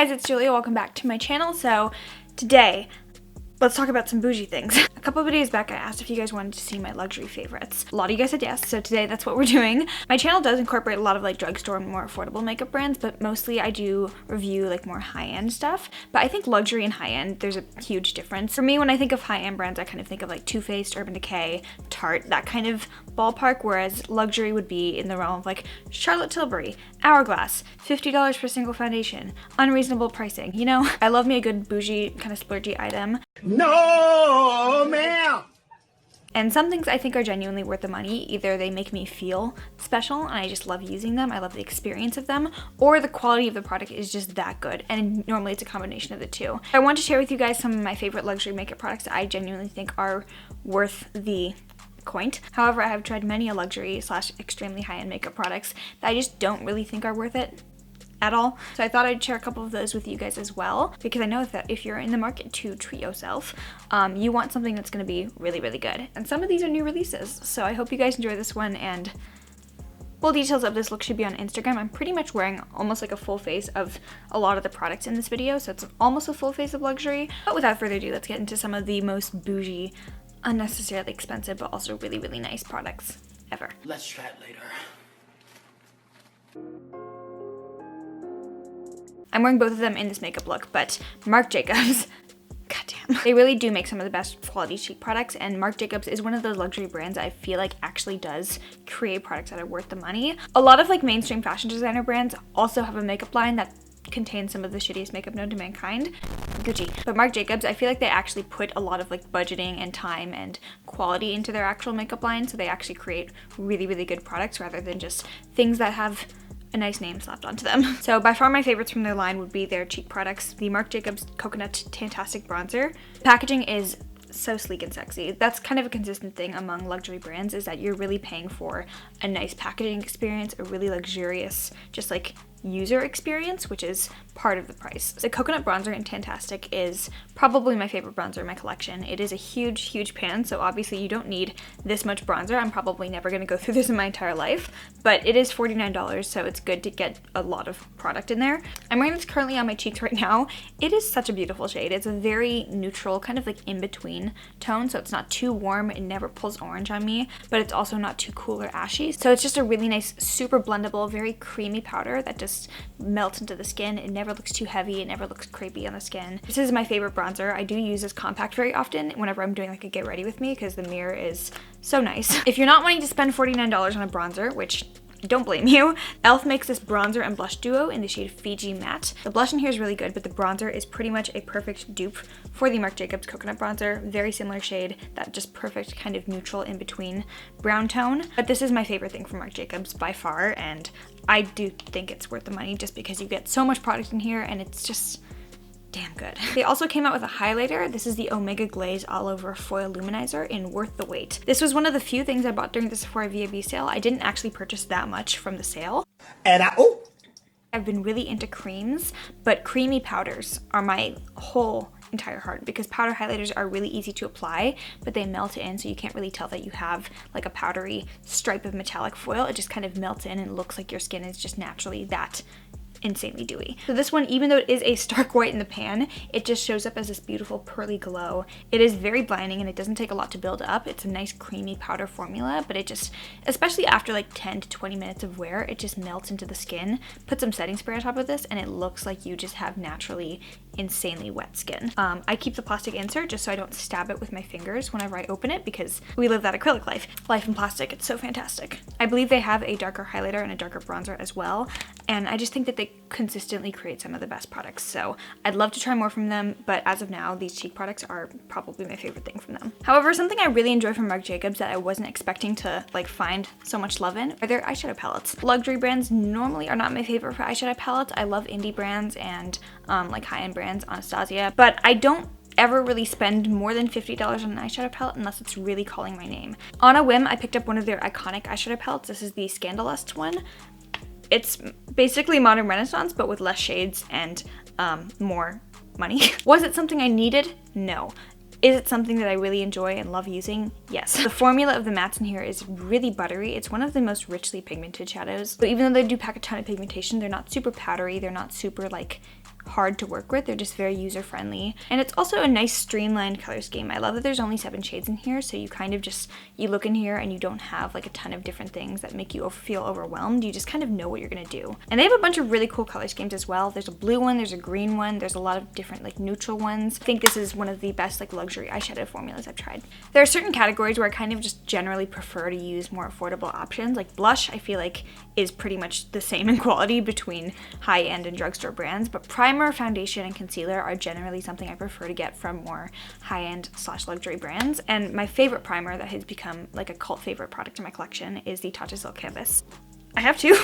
guys, it's Julia. Welcome back to my channel. So today, let's talk about some bougie things. A couple of videos back, I asked if you guys wanted to see my luxury favorites. A lot of you guys said yes, so today that's what we're doing. My channel does incorporate a lot of like drugstore and more affordable makeup brands, but mostly I do review like more high-end stuff. But I think luxury and high-end, there's a huge difference. For me, when I think of high-end brands, I kind of think of like Too Faced, Urban Decay, Tarte, that kind of ballpark, whereas luxury would be in the realm of like Charlotte Tilbury, Hourglass, $50 for a single foundation, unreasonable pricing. You know, I love me a good bougie kind of splurgy item. No, ma'am! And some things I think are genuinely worth the money. Either they make me feel special and I just love using them, I love the experience of them, or the quality of the product is just that good, and normally it's a combination of the two. I want to share with you guys some of my favorite luxury makeup products that I genuinely think are worth the coin. However, I have tried many a luxury / extremely high-end makeup products that I just don't really think are worth it at all. So I thought I'd share a couple of those with you guys as well, because I know that if you're in the market to treat yourself, you want something that's going to be really, really good. And some of these are new releases, so I hope you guys enjoy this one, and full details of this look should be on Instagram. I'm pretty much wearing almost like a full face of a lot of the products in this video, so it's almost a full face of luxury. But without further ado, let's get into some of the most bougie, unnecessarily expensive, but also really, really nice products ever. Let's chat later. I'm wearing both of them in this makeup look, but Marc Jacobs, goddamn, they really do make some of the best quality cheap products, and Marc Jacobs is one of those luxury brands I feel like actually does create products that are worth the money. A lot of like mainstream fashion designer brands also have a makeup line that contains some of the shittiest makeup known to mankind, Gucci. But Marc Jacobs, I feel like they actually put a lot of like budgeting and time and quality into their actual makeup line, so they actually create really, really good products rather than just things that have a nice name slapped onto them. So by far my favorites from their line would be their cheek products. The Marc Jacobs Coconut Tantastic Bronzer. The packaging is so sleek and sexy. That's kind of a consistent thing among luxury brands, is that you're really paying for a nice packaging experience, a really luxurious, just like user experience, which is part of the price. The Coconut Bronzer in Tantastic is probably my favorite bronzer in my collection. It is a huge, huge pan, so obviously you don't need this much bronzer. I'm probably never going to go through this in my entire life, but it is $49, so it's good to get a lot of product in there. I'm wearing this currently on my cheeks right now. It is such a beautiful shade. It's a very neutral, kind of like in-between tone, so it's not too warm, it never pulls orange on me, but it's also not too cool or ashy. So it's just a really nice, super blendable, very creamy powder that just melts into the skin. It never looks too heavy, it never looks crepey on the skin. This is my favorite bronzer. I do use this compact very often whenever I'm doing like a get ready with me, because the mirror is so nice. If you're not wanting to spend $49 on a bronzer, which don't blame you, e.l.f. makes this bronzer and blush duo in the shade Fiji Matte. The blush in here is really good, but the bronzer is pretty much a perfect dupe for the Marc Jacobs Coconut Bronzer. Very similar shade, that just perfect kind of neutral in between brown tone. But this is my favorite thing from Marc Jacobs by far, and I do think it's worth the money just because you get so much product in here and it's just damn good. They also came out with a highlighter. This is the Omega Glaze All Over Foil Luminizer in Worth the Wait. This was one of the few things I bought during the Sephora VIB sale. I didn't actually purchase that much from the sale. And I've been really into creams, but creamy powders are my whole entire heart, because powder highlighters are really easy to apply, but they melt in, so you can't really tell that you have like a powdery stripe of metallic foil. It just kind of melts in and looks like your skin is just naturally that insanely dewy. So this one, even though it is a stark white in the pan, it just shows up as this beautiful pearly glow. It is very blinding and it doesn't take a lot to build up. It's a nice creamy powder formula, but it just, especially after like 10 to 20 minutes of wear, it just melts into the skin. Put some setting spray on top of this and it looks like you just have naturally insanely wet skin. I keep the plastic insert just so I don't stab it with my fingers whenever I open it, because we live that acrylic life. Life in plastic, it's so fantastic. I believe they have a darker highlighter and a darker bronzer as well, and I just think that they consistently create some of the best products, so I'd love to try more from them, but as of now, these cheek products are probably my favorite thing from them. However, something I really enjoy from Marc Jacobs that I wasn't expecting to like find so much love in are their eyeshadow palettes. Luxury brands normally are not my favorite for eyeshadow palettes. I love indie brands and like high-end brands, Anastasia, but I don't ever really spend more than $50 on an eyeshadow palette unless it's really calling my name. On a whim, I picked up one of their iconic eyeshadow palettes. This is the Scandalust one. It's basically modern Renaissance, but with less shades and more money. Was it something I needed? No. Is it something that I really enjoy and love using? Yes. The formula of the mattes in here is really buttery. It's one of the most richly pigmented shadows. But even though they do pack a ton of pigmentation, they're not super powdery. They're not super like hard to work with. They're just very user friendly. And it's also a nice streamlined color scheme. I love that there's only 7 shades in here, so you kind of just, you look in here and you don't have like a ton of different things that make you feel overwhelmed. You just kind of know what you're gonna do. And they have a bunch of really cool color schemes as well. There's a blue one, there's a green one, there's a lot of different like neutral ones. I think this is one of the best like luxury eyeshadow formulas I've tried. There are certain categories where I kind of just generally prefer to use more affordable options. Like blush, I feel like is pretty much the same in quality between high-end and drugstore brands, but primer, foundation, and concealer are generally something I prefer to get from more high-end / luxury brands. And my favorite primer that has become like a cult favorite product in my collection is the Tarte Silk Canvas. I have two.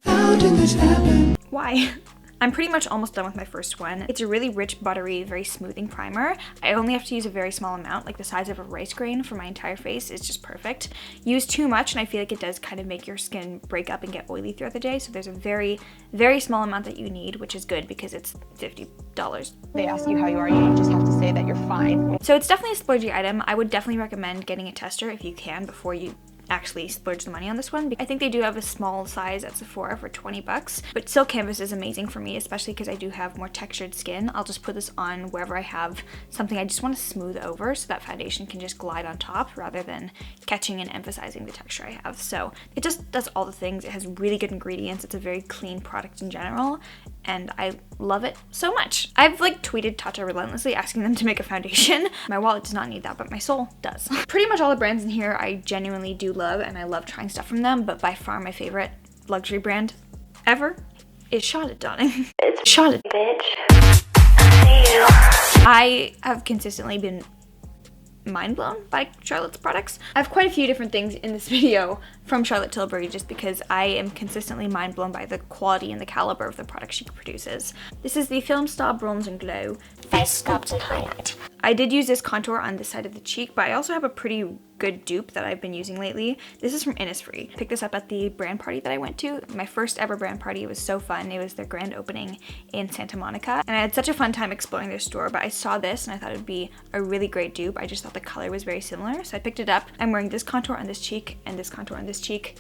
How did this happen? Why? I'm pretty much almost done with my first one. It's a really rich, buttery, very smoothing primer. I only have to use a very small amount, like the size of a rice grain for my entire face. It's just perfect. Use too much and I feel like it does kind of make your skin break up and get oily throughout the day. So there's a very, very small amount that you need, which is good because it's $50. They ask you how you are, you just have to say that you're fine. So it's definitely a splurgy item. I would definitely recommend getting a tester if you can before you actually splurge the money on this one. I think they do have a small size at Sephora for 20 bucks, but Silk Canvas is amazing for me, especially because I do have more textured skin. I'll just put this on wherever I have something I just want to smooth over so that foundation can just glide on top rather than catching and emphasizing the texture I have. So it just does all the things. It has really good ingredients. It's a very clean product in general, and I love it so much. I've like tweeted Tarte relentlessly asking them to make a foundation. My wallet does not need that, but my soul does. Pretty much all the brands in here I genuinely do love, and I love trying stuff from them, but by far my favorite luxury brand ever is Charlotte, darling. It's Charlotte, bitch. I have consistently been mind blown by Charlotte's products. I have quite a few different things in this video from Charlotte Tilbury just because I am consistently mind blown by the quality and the caliber of the products she produces. This is the Film Star Bronze and Glow Face Sculpt and Highlight. I did use this contour on this side of the cheek, but I also have a pretty good dupe that I've been using lately. This is from Innisfree. Picked this up at the brand party that I went to. My first ever brand party. It was so fun. It was their grand opening in Santa Monica, and I had such a fun time exploring their store, but I saw this and I thought it would be a really great dupe. I just thought the color was very similar, so I picked it up. I'm wearing this contour on this cheek and this contour on this cheek.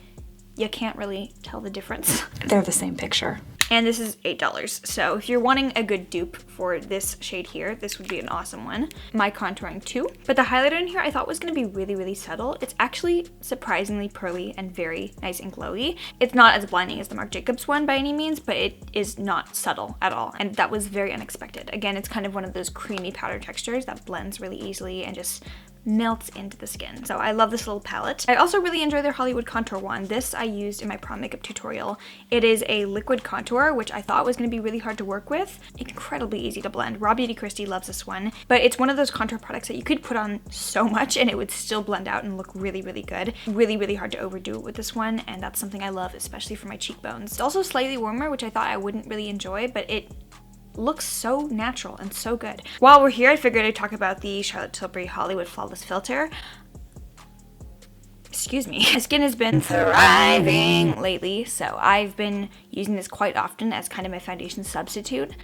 You can't really tell the difference. They're the same picture. And this is $8. So if you're wanting a good dupe for this shade here, this would be an awesome one. My contouring too. But the highlighter in here I thought was gonna be really, really subtle. It's actually surprisingly pearly and very nice and glowy. It's not as blinding as the Marc Jacobs one by any means, but it is not subtle at all. And that was very unexpected. Again, it's kind of one of those creamy powder textures that blends really easily and just melts into the skin. So I love this little palette. I also really enjoy their Hollywood contour one. This I used in my prom makeup tutorial. It is a liquid contour, which I thought was going to be really hard to work with. Incredibly easy to blend. Raw Beauty Christie loves this one, but it's one of those contour products that you could put on so much and it would still blend out and look really, really good. Really, really hard to overdo it with this one, and that's something I love, especially for my cheekbones. It's also slightly warmer, which I thought I wouldn't really enjoy, but it looks so natural and so good. While we're here, I figured I'd talk about the Charlotte Tilbury Hollywood Flawless Filter. Excuse me. My skin has been thriving lately, so I've been using this quite often as kind of my foundation substitute.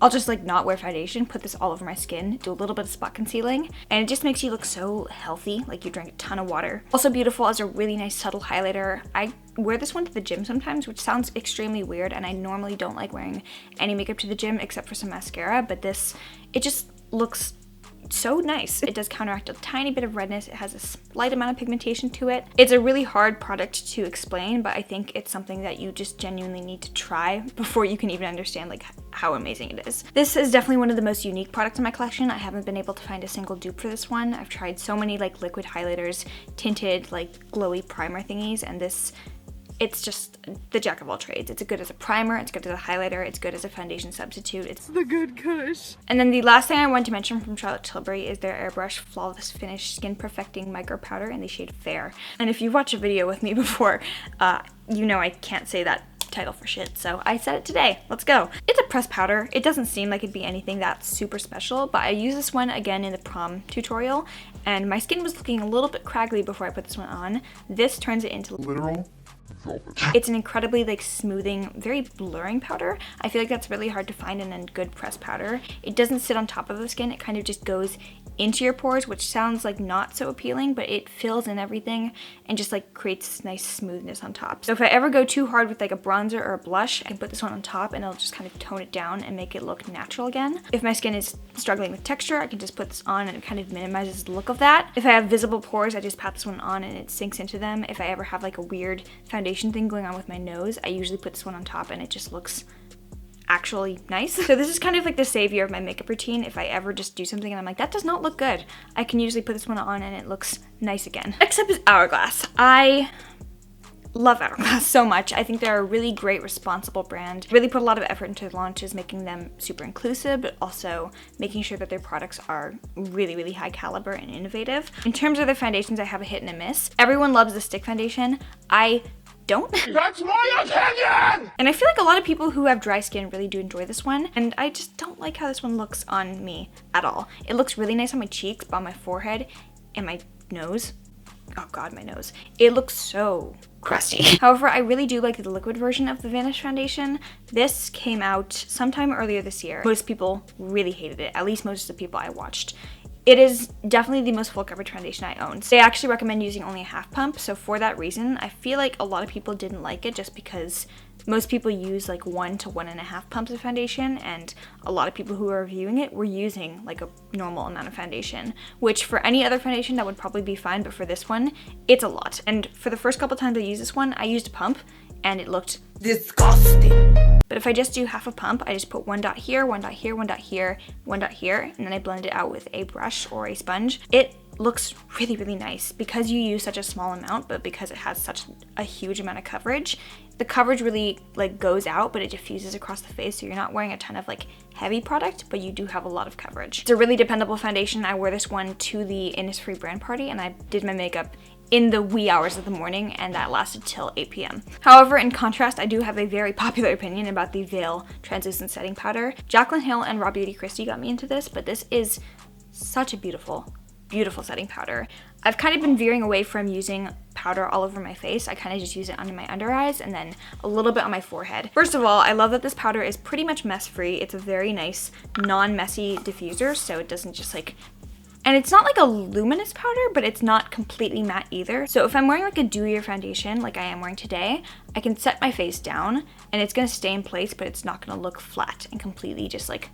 I'll just like not wear foundation, put this all over my skin, do a little bit of spot concealing, and it just makes you look so healthy, like you drank a ton of water. Also beautiful as a really nice subtle highlighter. I wear this one to the gym sometimes, which sounds extremely weird, and I normally don't like wearing any makeup to the gym except for some mascara, but this, it just looks so nice. It does counteract a tiny bit of redness. It has a slight amount of pigmentation to it. It's a really hard product to explain, but I think it's something that you just genuinely need to try before you can even understand like how amazing it is. This is definitely one of the most unique products in my collection. I haven't been able to find a single dupe for this one. I've tried so many like liquid highlighters, tinted like glowy primer thingies, and this, it's just the jack of all trades. It's good as a primer, it's good as a highlighter, it's good as a foundation substitute. It's the good kush. And then the last thing I want to mention from Charlotte Tilbury is their Airbrush Flawless Finish Skin Perfecting Micro Powder in the shade Fair. And if you've watched a video with me before, you know I can't say that title for shit, so I said it today. Let's go. It's a pressed powder. It doesn't seem like it'd be anything that's super special, but I used this one again in the prom tutorial, and my skin was looking a little bit craggly before I put this one on. This turns it into literal velvet. It's an incredibly like smoothing, very blurring powder. I feel like that's really hard to find in a good pressed powder. It doesn't sit on top of the skin. It kind of just goes into your pores, which sounds like not so appealing, but it fills in everything and just like creates nice smoothness on top. So if I ever go too hard with like a bronzer or a blush, I can put this one on top and it'll just kind of tone it down and make it look natural again. If my skin is struggling with texture, I can just put this on and it kind of minimizes the look of that. If I have visible pores, I just pat this one on and it sinks into them. If I ever have like a weird foundation thing going on with my nose, I usually put this one on top and it just looks actually nice. So this is kind of like the savior of my makeup routine. If I ever just do something and I'm like, that does not look good, I can usually put this one on and it looks nice again. Next up is Hourglass. I love Hourglass so much. I think they're a really great, responsible brand. Really put a lot of effort into their launches, making them super inclusive, but also making sure that their products are really, really high caliber and innovative. In terms of their foundations, I have a hit and a miss. Everyone loves the stick foundation. I don't. That's my opinion! And I feel like a lot of people who have dry skin really do enjoy this one, and I just don't like how this one looks on me at all. It looks really nice on my cheeks, but on my forehead and my nose, oh god, my nose, it looks so crusty. However, I really do like the liquid version of the Vanish foundation. This came out sometime earlier this year. Most people really hated it, at least most of the people I watched. It is definitely the most full coverage foundation I own. They actually recommend using only a half pump, so for that reason, I feel like a lot of people didn't like it just because most people use like 1 to 1.5 pumps of foundation, and a lot of people who are reviewing it were using like a normal amount of foundation, which for any other foundation that would probably be fine, but for this one, it's a lot. And for the first couple times I used this one, I used a pump and it looked disgusting. But if I just do half a pump, I just put 1 dot here, 1 dot here, 1 dot here, 1 dot here, and then I blend it out with a brush or a sponge. It looks really, really nice because you use such a small amount, but because it has such a huge amount of coverage, the coverage really like goes out, but it diffuses across the face, so you're not wearing a ton of like heavy product, but you do have a lot of coverage. It's a really dependable foundation. I wore this one to the Innisfree brand party and I did my makeup in the wee hours of the morning, and that lasted till 8 p.m. However, in contrast, I do have a very popular opinion about the Veil Translucent Setting Powder. Jaclyn Hill and Raw Beauty Kristi got me into this, but this is such a beautiful setting powder. I've kind of been veering away from using powder all over my face. I kind of just use it under my under eyes and then a little bit on my forehead. First of all, I love that this powder is pretty much mess free. It's a very nice non-messy diffuser, so it doesn't just like, and it's not like a luminous powder, but it's not completely matte either. So if I'm wearing like a dewier foundation like I am wearing today, I can set my face down and it's gonna stay in place, but it's not gonna look flat and completely just like,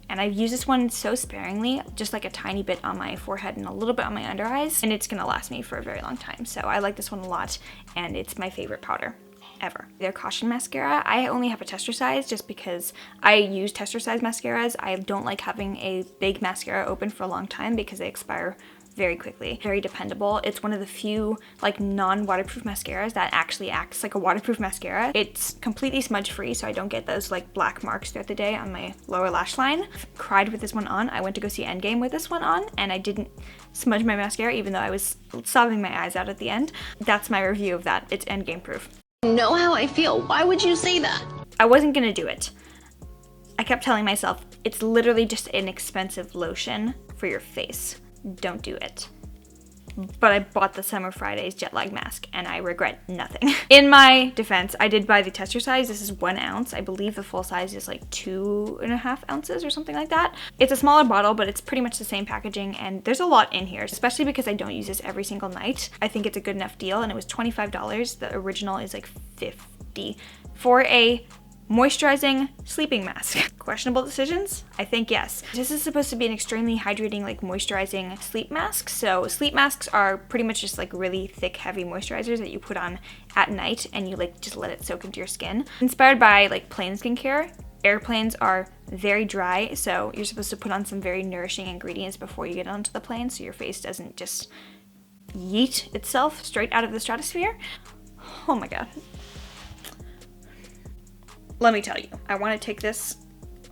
and I've used this one so sparingly, just like a tiny bit on my forehead and a little bit on my under eyes, and it's gonna last me for a very long time. So I like this one a lot, and it's my favorite powder ever. Their Caution mascara, I only have a tester size just because I use tester size mascaras. I don't like having a big mascara open for a long time because they expire very quickly. Very dependable. It's one of the few like non-waterproof mascaras that actually acts like a waterproof mascara. It's completely smudge free, so I don't get those like black marks throughout the day on my lower lash line. Cried with this one on. I went to go see Endgame with this one on and I didn't smudge my mascara even though I was sobbing my eyes out at the end. That's my review of that. It's Endgame proof. Know how I feel. Why would you say that? I wasn't gonna do it. I kept telling myself, it's literally just an expensive lotion for your face. Don't do it. But I bought the Summer Fridays jet lag mask and I regret nothing. In my defense, I did buy the tester size. This is 1 ounce. I believe the full size is like 2.5 ounces or something like that. It's a smaller bottle, but it's pretty much the same packaging and there's a lot in here, especially because I don't use this every single night. I think it's a good enough deal and it was $25. The original is like $50 for a moisturizing sleeping mask. Questionable decisions? I think yes. This is supposed to be an extremely hydrating, like moisturizing sleep mask. So sleep masks are pretty much just like really thick, heavy moisturizers that you put on at night and you like just let it soak into your skin. Inspired by like plane skincare, airplanes are very dry, so you're supposed to put on some very nourishing ingredients before you get onto the plane so your face doesn't just yeet itself straight out of the stratosphere. Oh my god. Let me tell you, I want to take this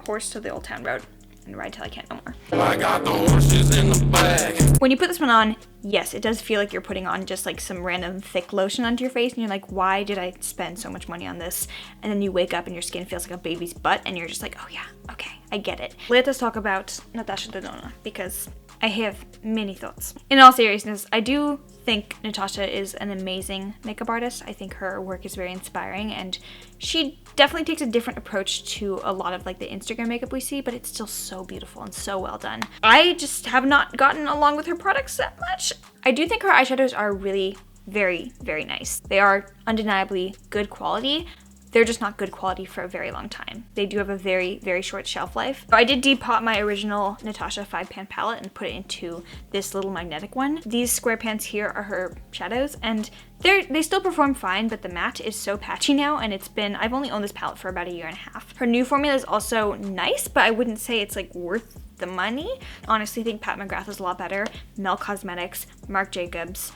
horse to the Old Town Road and ride till I can't no more. I got the horses in the bag. When you put this one on, yes, it does feel like you're putting on just like some random thick lotion onto your face and you're like, why did I spend so much money on this? And then you wake up and your skin feels like a baby's butt and you're just like, oh yeah, okay, I get it. Let us talk about Natasha Denona because I have many thoughts. In all seriousness, I do think Natasha is an amazing makeup artist. I think her work is very inspiring and she Definitely takes a different approach to a lot of like the Instagram makeup we see, but it's still so beautiful and so well done. I just have not gotten along with her products that much. I do think her eyeshadows are really very, very nice. They are undeniably good quality. They're just not good quality for a very long time. They do have a very, very short shelf life. So I did depot my original Natasha 5-pan palette and put it into this little magnetic one. These square pans here are her shadows, and they still perform fine, but the matte is so patchy now, and I've only owned this palette for about a year and a half. Her new formula is also nice, but I wouldn't say it's like worth the money. Honestly, I think Pat McGrath is a lot better. Mel Cosmetics, Marc Jacobs,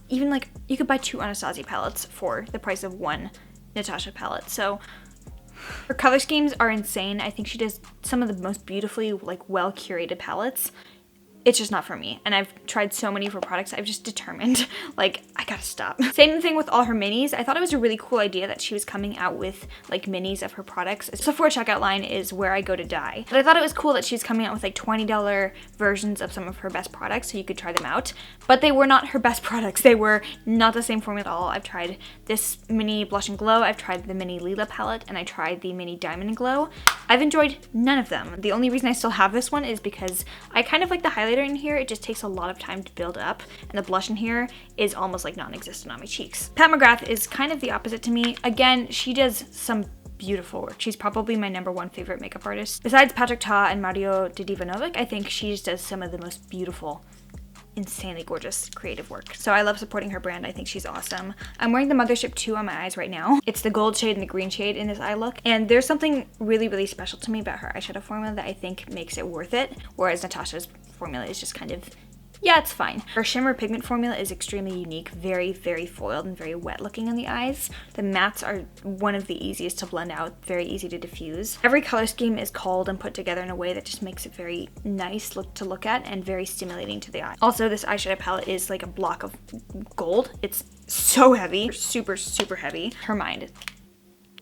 even like you could buy 2 Anastasia palettes for the price of 1 Natasha palette. So her color schemes are insane. I think she does some of the most beautifully like well curated palettes. It's just not for me, and I've tried so many of her products. I've just determined like I gotta stop. Same thing with all her minis. I thought it was a really cool idea that she was coming out with like minis of her products. Sephora checkout line is where I go to die, but I thought it was cool that she's coming out with like $20 versions of some of her best products so you could try them out, but they were not her best products. They were not the same formula at all. I've tried this mini Blush and Glow, I've tried the mini Lila palette, and I tried the mini Diamond and Glow. I've enjoyed none of them. The only reason I still have this one is because I kind of like the highlighter in here. It just takes a lot of time to build up, and the blush in here is almost like non-existent on my cheeks. Pat McGrath is kind of the opposite to me. Again, she does some beautiful work. She's probably my #1 favorite makeup artist. Besides Patrick Ta and Mario Dedivanovic, I think she just does some of the most beautiful, insanely gorgeous creative work. So I love supporting her brand. I think she's awesome. I'm wearing the Mothership 2 on my eyes right now. It's the gold shade and the green shade in this eye look, and there's something really, really special to me about her eyeshadow formula that I think makes it worth it, whereas Natasha's formula is just kind of, yeah, it's fine. Her shimmer pigment formula is extremely unique, very, very foiled and very wet looking on the eyes. The mattes are one of the easiest to blend out, very easy to diffuse. Every color scheme is culled and put together in a way that just makes it very nice to look at and very stimulating to the eye. Also, this eyeshadow palette is like a block of gold. It's so heavy, super, super heavy. Her mind.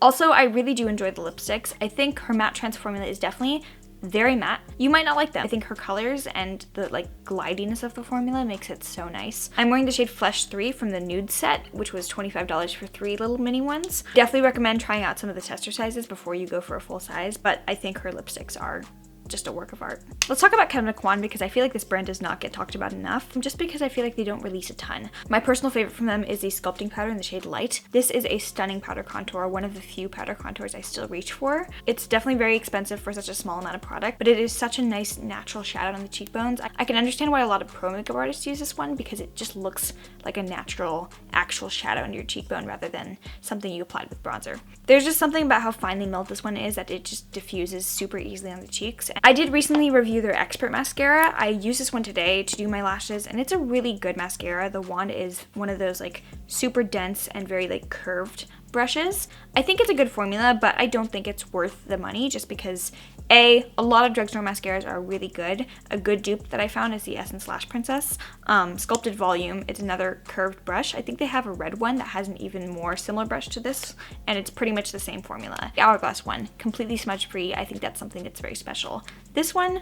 Also, I really do enjoy the lipsticks. I think her matte trans formula is definitely very matte. You might not like them. I think her colors and the like glidiness of the formula makes it so nice. I'm wearing the shade Flesh 3 from the nude set, which was $25 for 3 little mini ones. Definitely recommend trying out some of the tester sizes before you go for a full size, but I think her lipsticks are just a work of art. Let's talk about Kevyn Aucoin because I feel like this brand does not get talked about enough, just because I feel like they don't release a ton. My personal favorite from them is the sculpting powder in the shade Light. This is a stunning powder contour, one of the few powder contours I still reach for. It's definitely very expensive for such a small amount of product, but it is such a nice natural shadow on the cheekbones. I can understand why a lot of pro makeup artists use this one because it just looks like a natural, actual shadow under your cheekbone rather than something you applied with bronzer. There's just something about how finely milled this one is that it just diffuses super easily on the cheeks. I did recently review their Expert mascara. I used this one today to do my lashes, and it's a really good mascara. The wand is one of those like super dense and very like curved brushes. I think it's a good formula, but I don't think it's worth the money just because a lot of drugstore mascaras are really good. A good dupe that I found is the Essence Lash Princess. Sculpted Volume, it's another curved brush. I think they have a red one that has an even more similar brush to this, and it's pretty much the same formula. The Hourglass one, completely smudge free. I think that's something that's very special. This one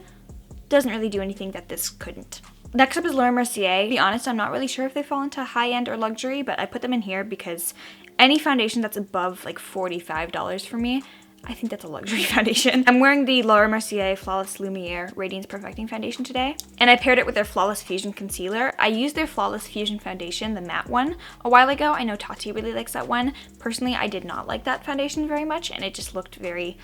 doesn't really do anything that this couldn't. Next up is Laura Mercier. To be honest, I'm not really sure if they fall into high-end or luxury, but I put them in here because any foundation that's above like $45 for me, I think that's a luxury foundation. I'm wearing the Laura Mercier Flawless Lumiere Radiance Perfecting Foundation today, and I paired it with their Flawless Fusion Concealer. I used their Flawless Fusion Foundation, the matte one, a while ago. I know Tati really likes that one. Personally, I did not like that foundation very much, and it just looked very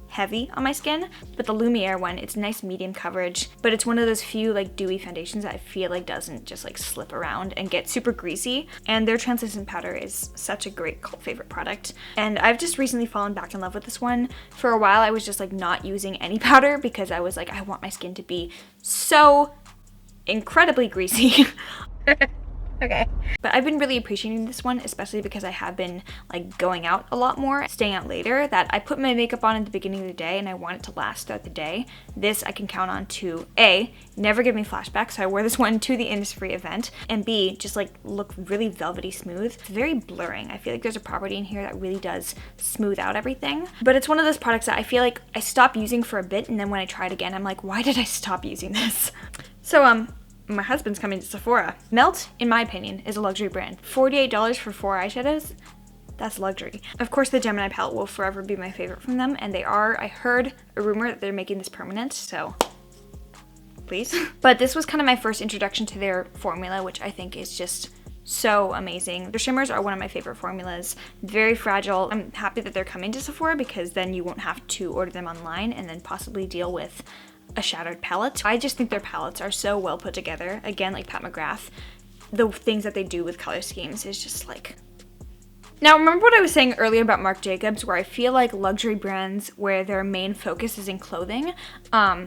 heavy on my skin. But the Lumiere one, it's nice medium coverage, but it's one of those few like dewy foundations that I feel like doesn't just like slip around and get super greasy. And their translucent powder is such a great cult favorite product, and I've just recently fallen back in love with this one. For a while I was just like not using any powder because I was like, I want my skin to be so incredibly greasy. Okay. But I've been really appreciating this one, especially because I have been like going out a lot more, staying out later, that I put my makeup on at the beginning of the day and I want it to last throughout the day. This I can count on to A, never give me flashbacks, so I wore this one to the Innisfree event, and B, just like look really velvety smooth. It's very blurring. I feel like there's a property in here that really does smooth out everything. But it's one of those products that I feel like I stop using for a bit, and then when I try it again, I'm like, why did I stop using this? So my husband's coming to Sephora. Melt, in my opinion, is a luxury brand. $48 for 4 eyeshadows? That's luxury. Of course, the Gemini palette will forever be my favorite from them, and I heard a rumor that they're making this permanent, so please. But this was kind of my first introduction to their formula, which I think is just so amazing. Their shimmers are one of my favorite formulas. Very fragile. I'm happy that they're coming to Sephora because then you won't have to order them online and then possibly deal with a shattered palette. I just think their palettes are so well put together. Again, like Pat McGrath, the things that they do with color schemes is just like... Now, remember what I was saying earlier about Marc Jacobs, where I feel like luxury brands where their main focus is in clothing,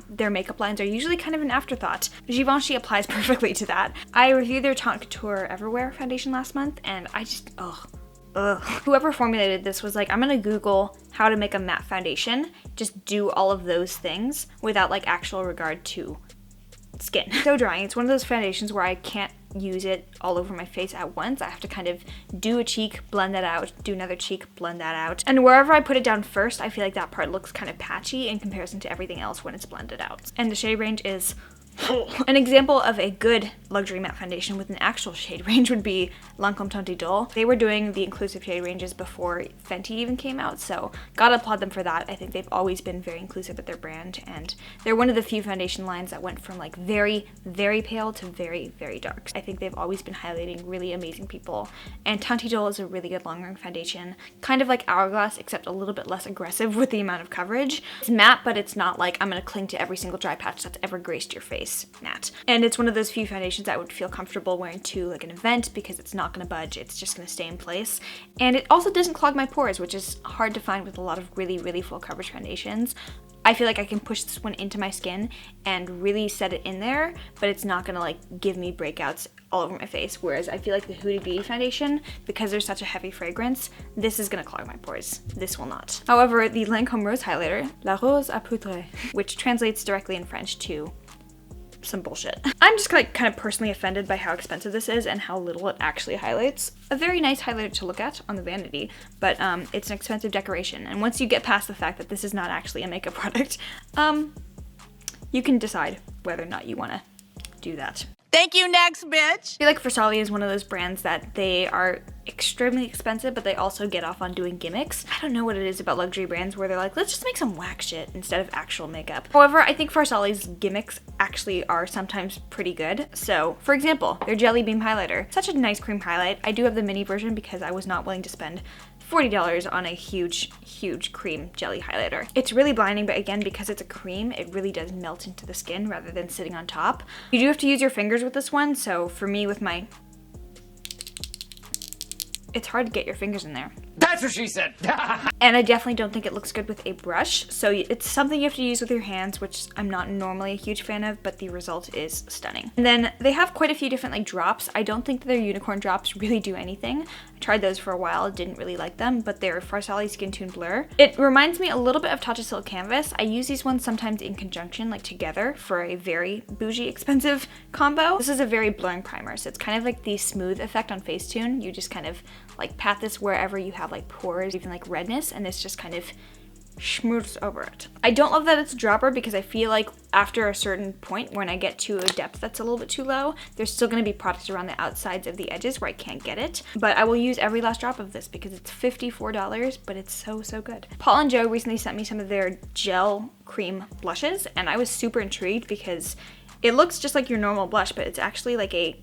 their makeup lines are usually kind of an afterthought. Givenchy applies perfectly to that. I reviewed their Tarte Couture Everywhere foundation last month, and I just, ugh. Whoever formulated this was like, I'm gonna Google how to make a matte foundation, just do all of those things without like actual regard to skin. So drying. It's one of those foundations where I can't use it all over my face at once. I have to kind of do a cheek, blend that out, do another cheek, blend that out. And wherever I put it down first, I feel like that part looks kind of patchy in comparison to everything else when it's blended out. And the shade range is an example of a good luxury matte foundation with an actual shade range would be Lancôme Teint Idole. They were doing the inclusive shade ranges before Fenty even came out, so gotta applaud them for that. I think they've always been very inclusive with their brand, and they're one of the few foundation lines that went from like very, very pale to very, very dark. I think they've always been highlighting really amazing people, and Teint Idole is a really good long-wearing foundation, kind of like Hourglass, except a little bit less aggressive with the amount of coverage. It's matte, but it's not like I'm gonna cling to every single dry patch that's ever graced your face matte. And it's one of those few foundations I would feel comfortable wearing to like an event because it's not gonna budge, it's just gonna stay in place. And it also doesn't clog my pores, which is hard to find with a lot of really, really full coverage foundations. I feel like I can push this one into my skin and really set it in there, but it's not gonna like give me breakouts all over my face. Whereas I feel like the Huda Beauty foundation, because there's such a heavy fragrance, this is gonna clog my pores. This will not. However, the Lancôme Rose Highlighter, La Rose à Poudre, which translates directly in French to some bullshit. I'm just like kind of personally offended by how expensive this is and how little it actually highlights. A very nice highlighter to look at on the vanity, but it's an expensive decoration. And once you get past the fact that this is not actually a makeup product, you can decide whether or not you want to do that. Thank you, next bitch. I feel like Versailles is one of those brands that they are extremely expensive, but they also get off on doing gimmicks. I don't know what it is about luxury brands where they're like, let's just make some whack shit instead of actual makeup. However, I think Versailles' gimmicks actually are sometimes pretty good. So, for example, their Jelly Beam highlighter. Such a nice cream highlight. I do have the mini version because I was not willing to spend $40 on a huge, huge cream jelly highlighter. It's really blinding, but again, because it's a cream, it really does melt into the skin rather than sitting on top. You do have to use your fingers with this one, so for me with my... It's hard to get your fingers in there. That's what she said. And I definitely don't think it looks good with a brush, so it's something you have to use with your hands, which I'm not normally a huge fan of, but the result is stunning. And then they have quite a few different like drops. I don't think that their unicorn drops really do anything. I tried those for a while, didn't really like them, but they're Versailles Skin Tune Blur. It reminds me a little bit of Tarte Silk Canvas. I use these ones sometimes in conjunction, like together, for a very bougie, expensive combo. This is a very blurring primer, so it's kind of like the smooth effect on Facetune. You just kind of like pat this wherever you have like pores, even like redness, and this just kind of schmooze over it. I don't love that it's a dropper because I feel like after a certain point when I get to a depth that's a little bit too low, there's still going to be product around the outsides of the edges where I can't get it. But I will use every last drop of this because it's $54, but it's so, so good. Paul & Joe recently sent me some of their gel cream blushes, and I was super intrigued because it looks just like your normal blush, but it's actually like a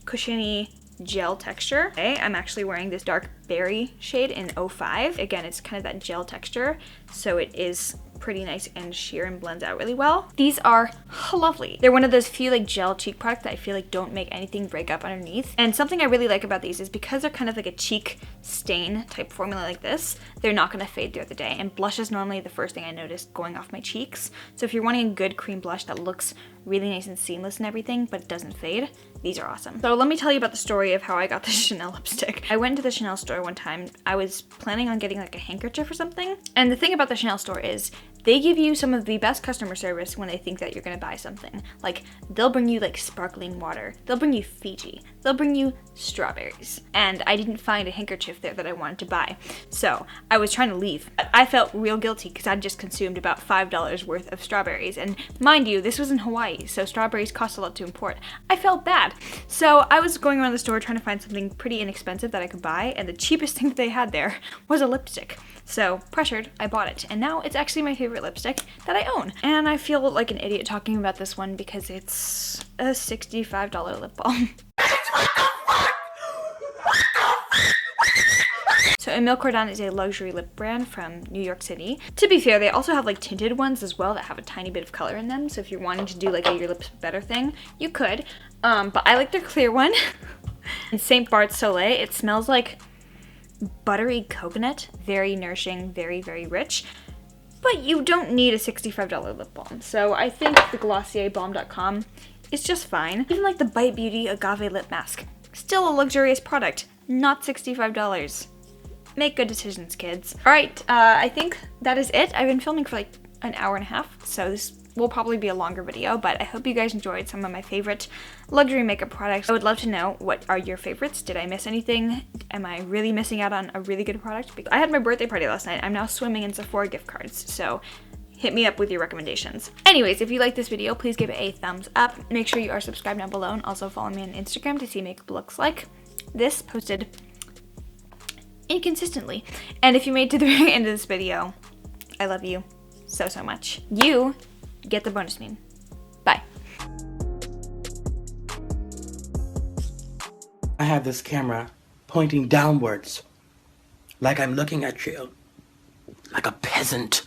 cushiony gel texture. Okay, I'm actually wearing this dark berry shade in 05. Again, it's kind of that gel texture, so it is pretty nice and sheer and blends out really well. These are lovely. They're one of those few like gel cheek products that I feel like don't make anything break up underneath. And something I really like about these is because they're kind of like a cheek stain type formula like this, they're not gonna fade throughout the day. And blush is normally the first thing I notice going off my cheeks. So if you're wanting a good cream blush that looks really nice and seamless and everything, but it doesn't fade, these are awesome. So let me tell you about the story of how I got this Chanel lipstick. I went to the Chanel store one time. I was planning on getting like a handkerchief or something. And the thing about the Chanel store is They give you some of the best customer service when they think that you're gonna buy something. Like, they'll bring you like sparkling water, they'll bring you Fiji, they'll bring you strawberries. And I didn't find a handkerchief there that I wanted to buy. So I was trying to leave. I felt real guilty because I'd just consumed about $5 worth of strawberries. And mind you, this was in Hawaii, so strawberries cost a lot to import. I felt bad. So I was going around the store trying to find something pretty inexpensive that I could buy, and the cheapest thing that they had there was a lipstick. So, pressured, I bought it, and now it's actually my favorite lipstick that I own. And I feel like an idiot talking about this one because it's a $65 lip balm. So Emile Cordon is a luxury lip brand from New York City. To be fair, they also have like tinted ones as well that have a tiny bit of color in them. So if you're wanting to do like a your lips better thing, you could. But I like their clear one. In St. Bart's Soleil, it smells like buttery coconut, very nourishing, very, very rich. But you don't need a $65 lip balm. So I think the Glossier Balm.com is just fine. Even like the Bite Beauty Agave Lip Mask, still a luxurious product, not $65. Make good decisions, kids. All right, I think that is it. I've been filming for like an hour and a half, so this will probably be a longer video, but I hope you guys enjoyed some of my favorite luxury makeup products. I would love to know, what are your favorites? Did I miss anything? Am I really missing out on a really good product? Because I had my birthday party last night. I'm now swimming in Sephora gift cards, so hit me up with your recommendations. Anyways, if you like this video, please give it a thumbs up. Make sure you are subscribed down below, and also follow me on Instagram to see makeup looks like this, posted inconsistently. And if you made it to the very end of this video, I love you so, so much. You get the bonus meme. Bye. I have this camera pointing downwards, like I'm looking at you, like a peasant.